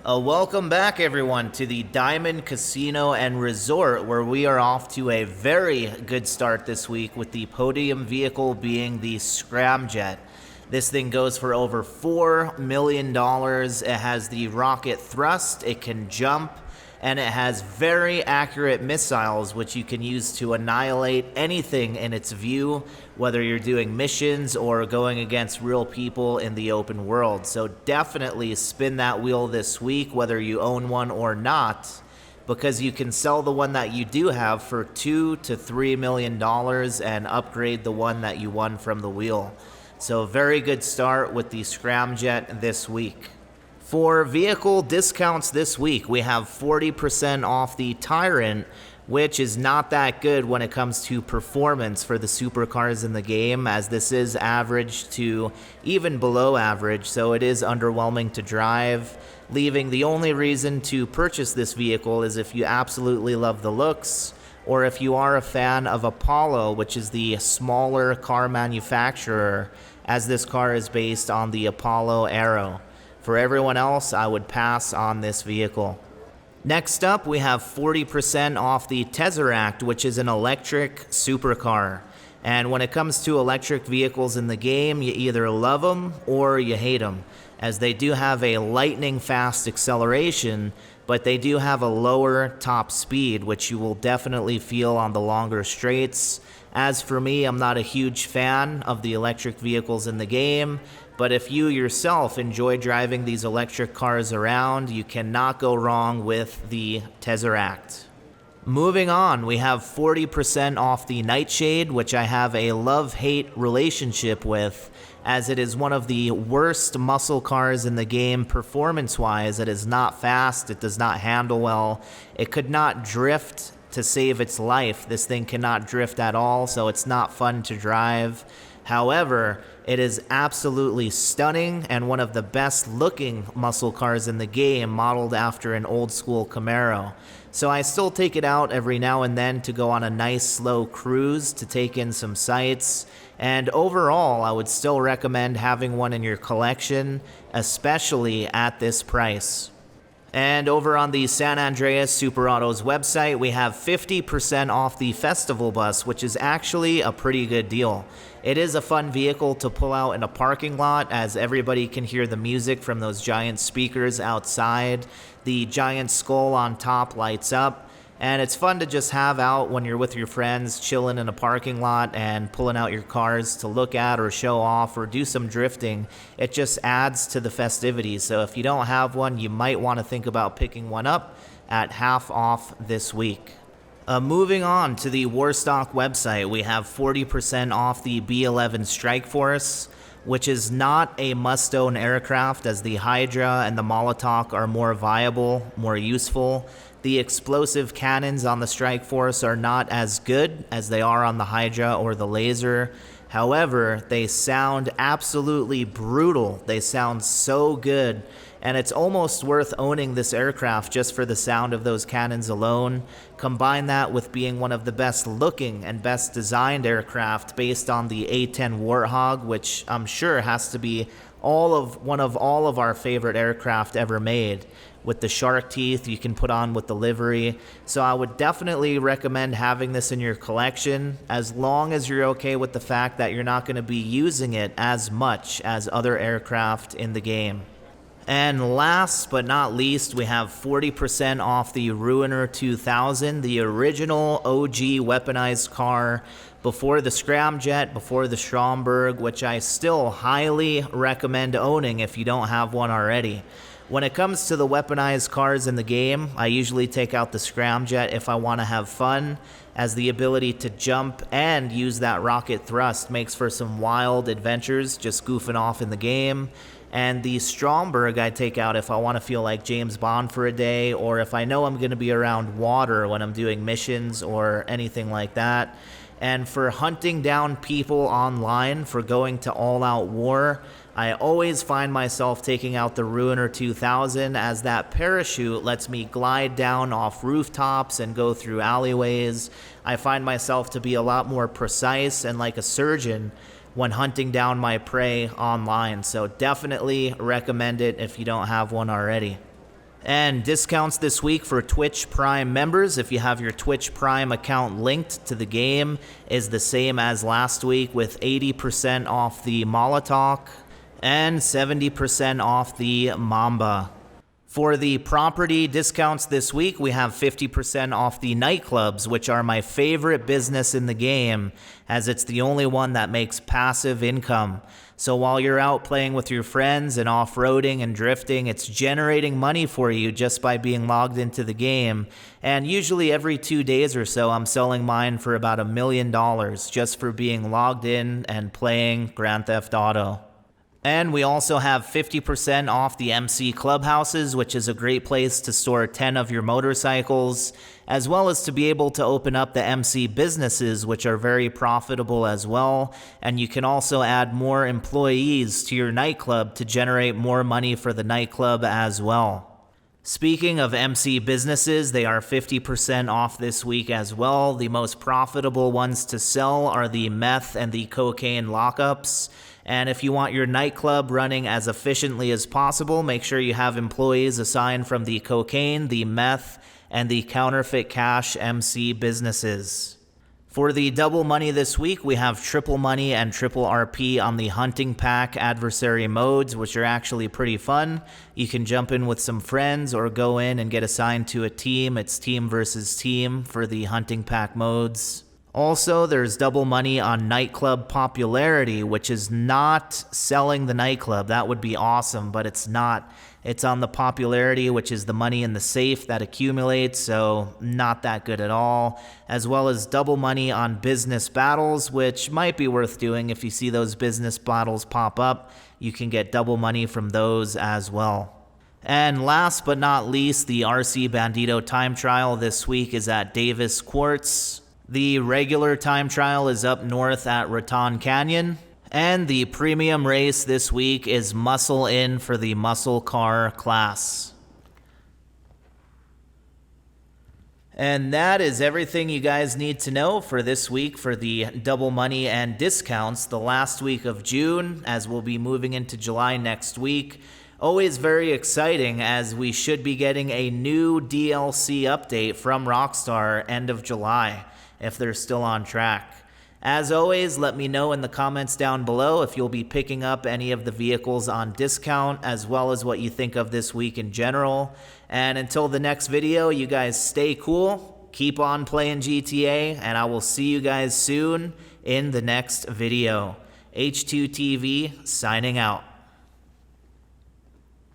Welcome back, everyone, to the Diamond Casino and Resort, where we are off to a very good start this week with the podium vehicle being the Scramjet. This thing goes for over $4 million. It has the rocket thrust, it can jump, and it has very accurate missiles, which you can use to annihilate anything in its view, whether you're doing missions or going against real people in the open world. So definitely spin that wheel this week, whether you own one or not, because you can sell the one that you do have for $2 to $3 million and upgrade the one that you won from the wheel. So a very good start with the Scramjet this week. For vehicle discounts this week, we have 40% off the Tyrant, which is not that good when it comes to performance for the supercars in the game, as this is average to even below average, so it is underwhelming to drive, leaving the only reason to purchase this vehicle is if you absolutely love the looks, or if you are a fan of Apollo, which is the smaller car manufacturer, as this car is based on the Apollo Aero. For everyone else, I would pass on this vehicle. Next up, we have 40% off the Tesseract, which is an electric supercar. And when it comes to electric vehicles in the game, you either love them or you hate them, as they do have a lightning fast acceleration, but they do have a lower top speed, which you will definitely feel on the longer straights. As for me, I'm not a huge fan of the electric vehicles in the game, but if you yourself enjoy driving these electric cars around, you cannot go wrong with the Tesseract. Moving on, we have 40% off the Nightshade, which I have a love-hate relationship with, as it is one of the worst muscle cars in the game performance-wise. It is not fast, it does not handle well, it could not drift to save its life. This thing cannot drift at all, so it's not fun to drive. However, it is absolutely stunning and one of the best looking muscle cars in the game, modeled after an old school Camaro. So I still take it out every now and then to go on a nice slow cruise to take in some sights. And overall, I would still recommend having one in your collection, especially at this price. And over on the San Andreas Super Autos website, we have 50% off the Festival Bus, which is actually a pretty good deal. It is a fun vehicle to pull out in a parking lot, as everybody can hear the music from those giant speakers outside. The giant skull on top lights up, and it's fun to just have out when you're with your friends, chilling in a parking lot and pulling out your cars to look at or show off or do some drifting. It just adds to the festivities. So if you don't have one, you might want to think about picking one up at half off this week. Moving on to the Warstock website, we have 40% off the B-11 Strike Force, which is not a must-own aircraft, as the Hydra and the Molotov are more viable, more useful. The explosive cannons on the Strike Force are not as good as they are on the Hydra or the Laser. However, they sound absolutely brutal. They sound so good, and it's almost worth owning this aircraft just for the sound of those cannons alone. Combine that with being one of the best looking and best designed aircraft based on the A-10 Warthog, which I'm sure has to be one of all of our favorite aircraft ever made. With the shark teeth you can put on with the livery. So I would definitely recommend having this in your collection, as long as you're okay with the fact that you're not going to be using it as much as other aircraft in the game. And last but not least, we have 40% off the Ruiner 2000, the original OG weaponized car before the Scramjet, before the Stromberg, which I still highly recommend owning if you don't have one already. When it comes to the weaponized cars in the game, I usually take out the Scramjet if I want to have fun, as the ability to jump and use that rocket thrust makes for some wild adventures just goofing off in the game. And the Stromberg I take out if I want to feel like James Bond for a day, or if I know I'm going to be around water when I'm doing missions or anything like that. And for hunting down people online, for going to all-out war, I always find myself taking out the Ruiner 2000, as that parachute lets me glide down off rooftops and go through alleyways. I find myself to be a lot more precise and like a surgeon when hunting down my prey online. So definitely recommend it if you don't have one already. And discounts this week for Twitch Prime members, if you have your Twitch Prime account linked to the game, is the same as last week, with 80% off the Molotov and 70% off the Mamba. For the property discounts this week, we have 50% off the Nightclubs, which are my favorite business in the game, as it's the only one that makes passive income. So while you're out playing with your friends and off-roading and drifting, it's generating money for you just by being logged into the game. And usually every 2 days or so, I'm selling mine for about $1 million just for being logged in and playing Grand Theft Auto. And we also have 50% off the MC Clubhouses, which is a great place to store 10 of your motorcycles, as well as to be able to open up the MC businesses, which are very profitable as well. And you can also add more employees to your nightclub to generate more money for the nightclub as well. Speaking of MC businesses, they are 50% off this week as well. The most profitable ones to sell are the meth and the cocaine lockups. And if you want your nightclub running as efficiently as possible, make sure you have employees assigned from the cocaine, the meth, and the counterfeit cash MC businesses. For the double money this week, we have triple money and triple RP on the hunting pack adversary modes, which are actually pretty fun. You can jump in with some friends or go in and get assigned to a team. It's team versus team for the hunting pack modes. Also, there's double money on nightclub popularity, which is not selling the nightclub. That would be awesome, but it's not. It's on the popularity, which is the money in the safe that accumulates, so not that good at all. As well as double money on business battles, which might be worth doing. If you see those business battles pop up, you can get double money from those as well. And last but not least, the RC Bandito time trial this week is at Davis Quartz. The regular time trial is up north at Raton Canyon. And the premium race this week is Muscle In for the muscle car class. And that is everything you guys need to know for this week for the double money and discounts, the last week of June, as we'll be moving into July next week. Always very exciting, as we should be getting a new DLC update from Rockstar end of July, if they're still on track. As always, let me know in the comments down below if you'll be picking up any of the vehicles on discount, as well as what you think of this week in general. And until the next video, you guys stay cool, keep on playing GTA, and I will see you guys soon in the next video. H2TV signing out.